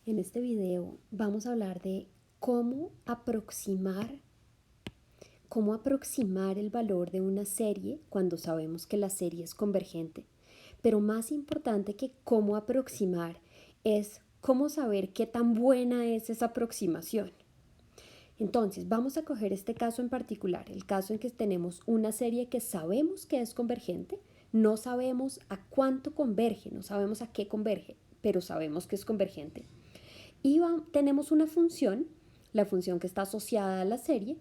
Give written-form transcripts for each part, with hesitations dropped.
En este video vamos a hablar de cómo aproximar el valor de una serie cuando sabemos que la serie es convergente. Pero más importante que cómo aproximar es cómo saber qué tan buena es esa aproximación. Entonces, vamos a coger este caso en particular, el caso en que tenemos una serie que sabemos que es convergente, no sabemos a cuánto converge, no sabemos a qué converge, pero sabemos que es convergente. Y tenemos una función, la función que está asociada a la serie,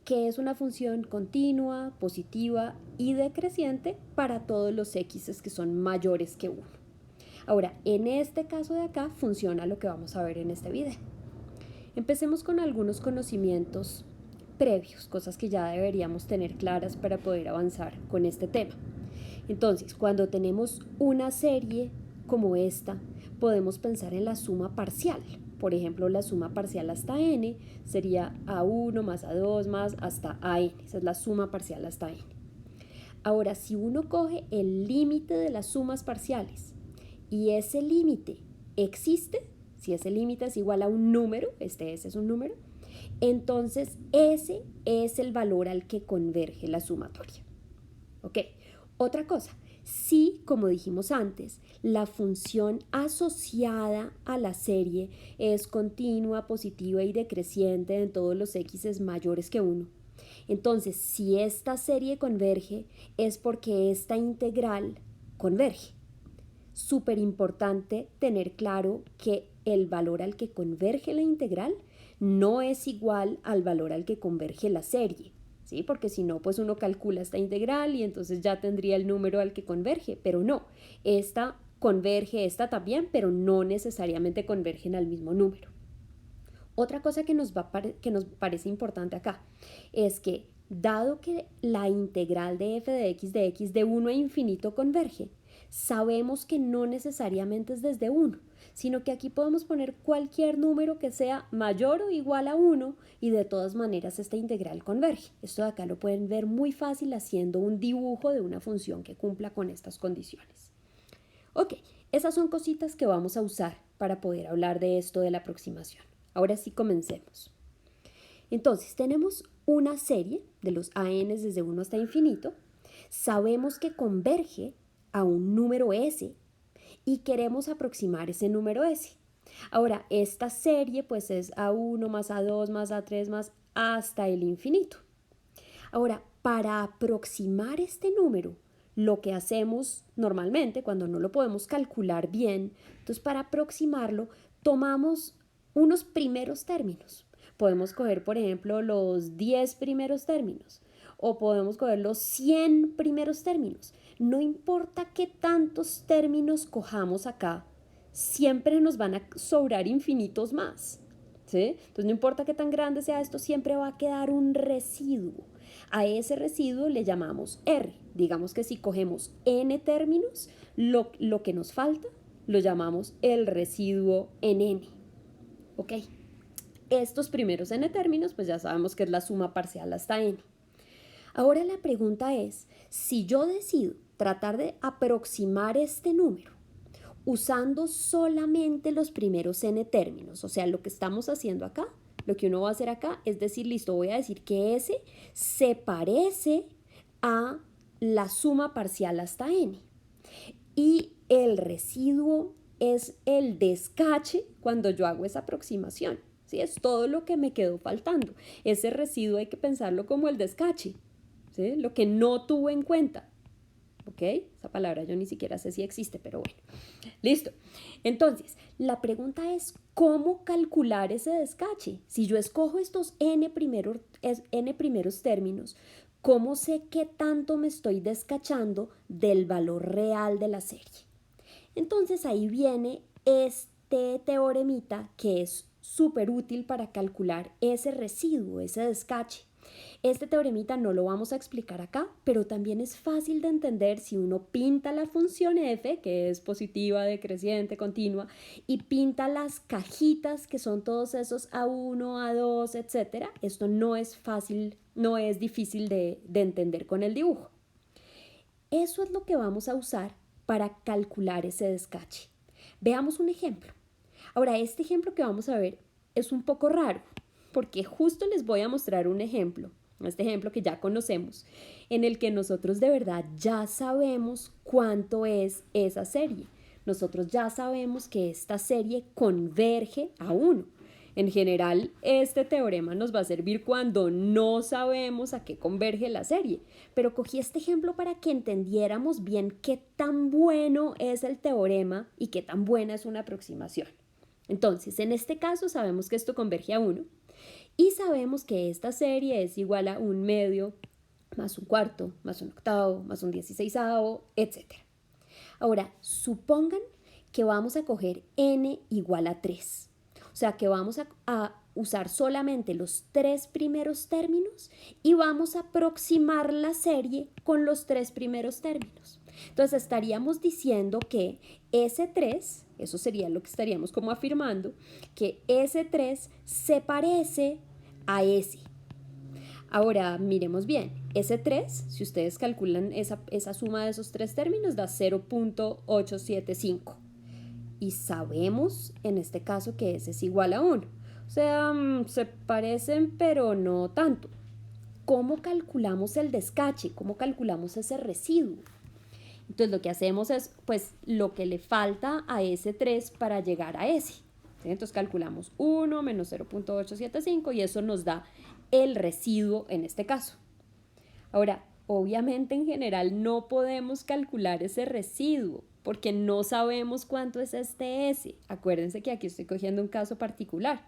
que es una función continua, positiva y decreciente para todos los x que son mayores que 1. Ahora, en este caso de acá funciona lo que vamos a ver en este video. Empecemos con algunos conocimientos previos, cosas que ya deberíamos tener claras para poder avanzar con este tema. Entonces, cuando tenemos una serie como esta, podemos pensar en la suma parcial. Por ejemplo, la suma parcial hasta n sería a1 más a2 más hasta an. Esa es la suma parcial hasta n. Ahora, si uno coge el límite de las sumas parciales y ese límite existe, si ese límite es igual a un número, este S es un número, entonces ese es el valor al que converge la sumatoria. ¿Ok? Otra cosa, si, como dijimos antes, la función asociada a la serie es continua, positiva y decreciente en todos los x mayores que 1, entonces si esta serie converge es porque esta integral converge. Súper importante tener claro que el valor al que converge la integral no es igual al valor al que converge la serie. ¿Sí? Porque si no, pues uno calcula esta integral y entonces ya tendría el número al que converge, pero no, esta converge, esta también, pero no necesariamente convergen al mismo número. Otra cosa que nos parece importante acá es que, dado que la integral de f de x de 1 a infinito converge, sabemos que no necesariamente es desde 1, sino que aquí podemos poner cualquier número que sea mayor o igual a 1 y de todas maneras esta integral converge. Esto de acá lo pueden ver muy fácil haciendo un dibujo de una función que cumpla con estas condiciones. Ok, esas son cositas que vamos a usar para poder hablar de esto de la aproximación. Ahora sí comencemos. Entonces tenemos una serie de los AN desde 1 hasta infinito. Sabemos que converge a un número S y queremos aproximar ese número S. Ahora, esta serie pues es A1 más A2 más A3 más hasta el infinito. Ahora, para aproximar este número, lo que hacemos normalmente cuando no lo podemos calcular bien, entonces para aproximarlo tomamos unos primeros términos. Podemos coger, por ejemplo, los 10 primeros términos o podemos coger los 100 primeros términos. No importa qué tantos términos cojamos acá, siempre nos van a sobrar infinitos más. ¿Sí? Entonces no importa qué tan grande sea esto, siempre va a quedar un residuo. A ese residuo le llamamos R. Digamos que si cogemos n términos, lo que nos falta lo llamamos el residuo en n. ¿Ok? Estos primeros n términos, pues ya sabemos que es la suma parcial hasta n. Ahora la pregunta es, si yo decido tratar de aproximar este número usando solamente los primeros n términos, o sea, lo que estamos haciendo acá, lo que uno va a hacer acá es decir, listo, voy a decir que S se parece a la suma parcial hasta n. Y el residuo es el descache cuando yo hago esa aproximación. ¿Sí? Es todo lo que me quedó faltando. Ese residuo hay que pensarlo como el descache, ¿sí? Lo que no tuve en cuenta. ¿Ok? Esa palabra yo ni siquiera sé si existe, pero bueno. Listo. Entonces, la pregunta es, ¿cómo calcular ese descache? Si yo escojo estos n primeros términos, ¿cómo sé qué tanto me estoy descachando del valor real de la serie? Entonces ahí viene este teoremita que es súper útil para calcular ese residuo, ese descache. Este teoremita no lo vamos a explicar acá, pero también es fácil de entender si uno pinta la función f, que es positiva, decreciente, continua, y pinta las cajitas, que son todos esos A1, A2, etc. Esto no es fácil, no es difícil de entender con el dibujo. Eso es lo que vamos a usar para calcular ese descache. Veamos un ejemplo. Ahora, este ejemplo que vamos a ver es un poco raro, porque justo les voy a mostrar un ejemplo, este ejemplo que ya conocemos, en el que nosotros de verdad ya sabemos cuánto es esa serie. Nosotros ya sabemos que esta serie converge a 1. En general, este teorema nos va a servir cuando no sabemos a qué converge la serie, pero cogí este ejemplo para que entendiéramos bien qué tan bueno es el teorema y qué tan buena es una aproximación. Entonces, en este caso sabemos que esto converge a 1 y sabemos que esta serie es igual a 1/2 más 1/4 más 1/8 más 1/16, etc. Ahora, supongan que vamos a coger n igual a 3. O sea, que vamos a usar solamente los 3 primeros términos y vamos a aproximar la serie con los 3 primeros términos. Entonces estaríamos diciendo que S3, eso sería lo que estaríamos como afirmando, que S3 se parece a S. Ahora miremos bien, S3, si ustedes calculan esa suma de esos 3 términos, da 0.875. Y sabemos en este caso que S es igual a 1. O sea, se parecen pero no tanto. ¿Cómo calculamos el descache? ¿Cómo calculamos ese residuo? Entonces lo que hacemos es pues lo que le falta a S3 para llegar a S. ¿Sí? Entonces calculamos 1 menos 0.875 y eso nos da el residuo en este caso. Ahora, obviamente en general no podemos calcular ese residuo porque no sabemos cuánto es este S. Acuérdense que aquí estoy cogiendo un caso particular.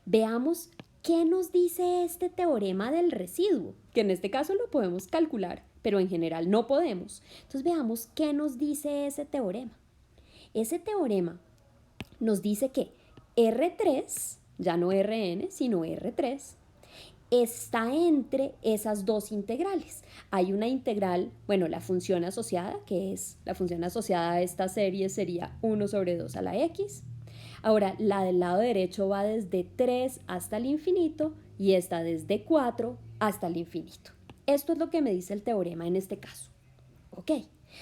Veamos qué nos dice este teorema del residuo, que en este caso lo podemos calcular, pero en general no podemos. Entonces veamos qué nos dice ese teorema. Ese teorema nos dice que R3, ya no Rn, sino R3, está entre esas dos integrales. Hay una integral, bueno, la función asociada, que es la función asociada a esta serie sería 1 sobre 2 a la x. Ahora, la del lado derecho va desde 3 hasta el infinito y esta desde 4 hasta el infinito. Esto es lo que me dice el teorema en este caso. Ok,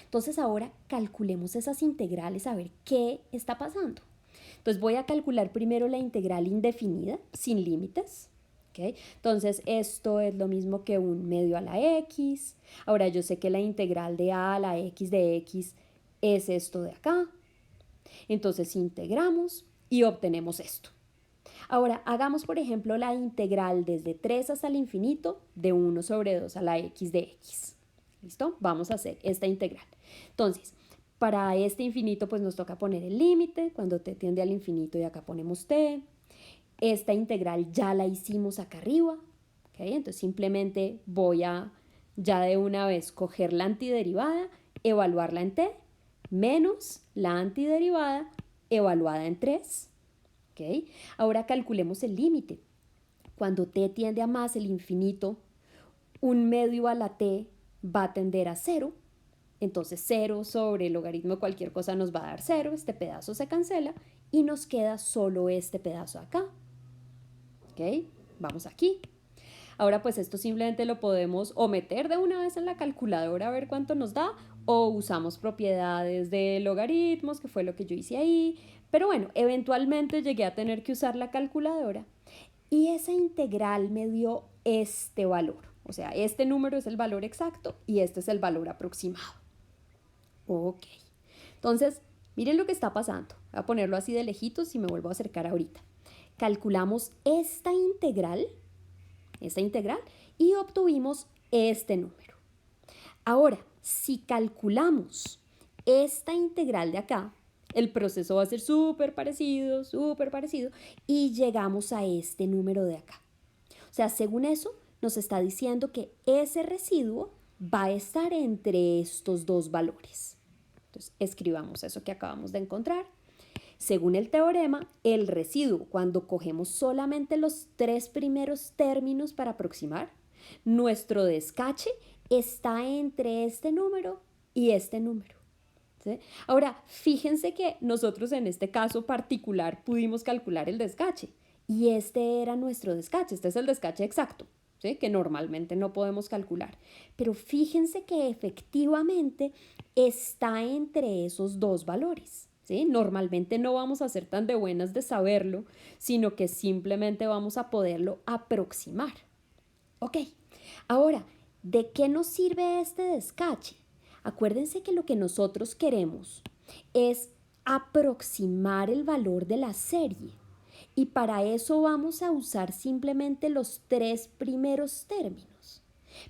entonces ahora calculemos esas integrales a ver qué está pasando. Entonces voy a calcular primero la integral indefinida, sin límites. ¿Okay? Entonces esto es lo mismo que 1/2 a la x. Ahora yo sé que la integral de a la x de x es esto de acá. Entonces integramos y obtenemos esto. Ahora hagamos por ejemplo la integral desde 3 hasta el infinito de 1 sobre 2 a la x de x. ¿Listo? Vamos a hacer esta integral. Entonces, para este infinito pues nos toca poner el límite, cuando t tiende al infinito y acá ponemos t. Esta integral ya la hicimos acá arriba, ¿okay? Entonces simplemente voy a ya de una vez coger la antiderivada, evaluarla en t, menos la antiderivada evaluada en 3. ¿Okay? Ahora calculemos el límite. Cuando t tiende a más el infinito, 1/2 a la t va a tender a 0. Entonces 0 sobre el logaritmo de cualquier cosa nos va a dar 0, este pedazo se cancela y nos queda solo este pedazo acá. ¿Ok? Vamos aquí. Ahora pues esto simplemente lo podemos o meter de una vez en la calculadora a ver cuánto nos da o usamos propiedades de logaritmos, que fue lo que yo hice ahí. Pero bueno, eventualmente llegué a tener que usar la calculadora y esa integral me dio este valor. O sea, este número es el valor exacto y este es el valor aproximado. Ok. Entonces, miren lo que está pasando. Voy a ponerlo así de lejitos y me vuelvo a acercar ahorita. Calculamos esta integral y obtuvimos este número. Ahora, si calculamos esta integral de acá, el proceso va a ser súper parecido y llegamos a este número de acá. O sea, según eso, nos está diciendo que ese residuo va a estar entre estos dos valores. Entonces, escribamos eso que acabamos de encontrar. Según el teorema, el residuo, cuando cogemos solamente los 3 primeros términos para aproximar, nuestro descache está entre este número y este número. ¿Sí? Ahora, fíjense que nosotros en este caso particular pudimos calcular el descache y este era nuestro descache, este es el descache exacto, ¿sí? Que normalmente no podemos calcular. Pero fíjense que efectivamente está entre esos dos valores. ¿sí? Normalmente no vamos a ser tan de buenas de saberlo, sino que simplemente vamos a poderlo aproximar. Ok, ahora, ¿de qué nos sirve este descache? Acuérdense que lo que nosotros queremos es aproximar el valor de la serie. Y para eso vamos a usar simplemente los tres primeros términos.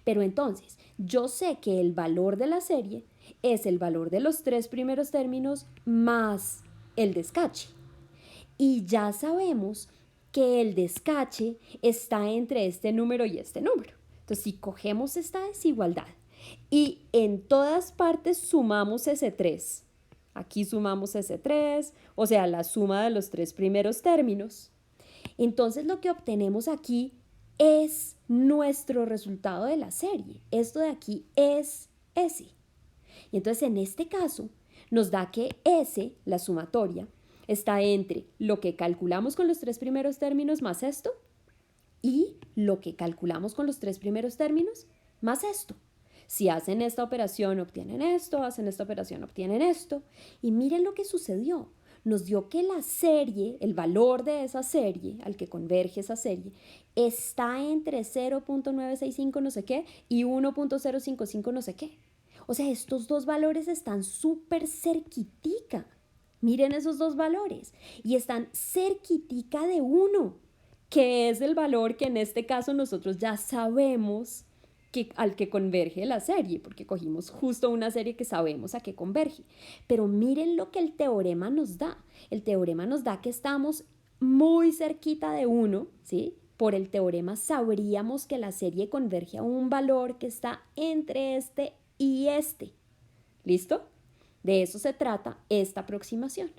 Pero entonces, yo sé que el valor de la serie es el valor de los tres primeros términos más el descache. Y ya sabemos que el descache está entre este número y este número. Entonces, si cogemos esta desigualdad y en todas partes sumamos ese 3, aquí sumamos ese 3, o sea, la suma de los tres primeros términos, entonces lo que obtenemos aquí es nuestro resultado de la serie. Esto de aquí es S. Y entonces en este caso nos da que S, la sumatoria, está entre lo que calculamos con los tres primeros términos más esto y lo que calculamos con los tres primeros términos más esto. Si hacen esta operación obtienen esto, hacen esta operación obtienen esto. Y miren lo que sucedió. Nos dio que la serie, el valor de esa serie, al que converge esa serie, está entre 0.965 no sé qué y 1.055 no sé qué. O sea, estos dos valores están súper cerquitica. Miren esos dos valores. Y están cerquitica de 1, que es el valor que en este caso nosotros ya sabemos al que converge la serie, porque cogimos justo una serie que sabemos a qué converge. Pero miren lo que el teorema nos da. El teorema nos da que estamos muy cerquita de 1, ¿sí? Por el teorema sabríamos que la serie converge a un valor que está entre este y este. ¿Listo? De eso se trata esta aproximación.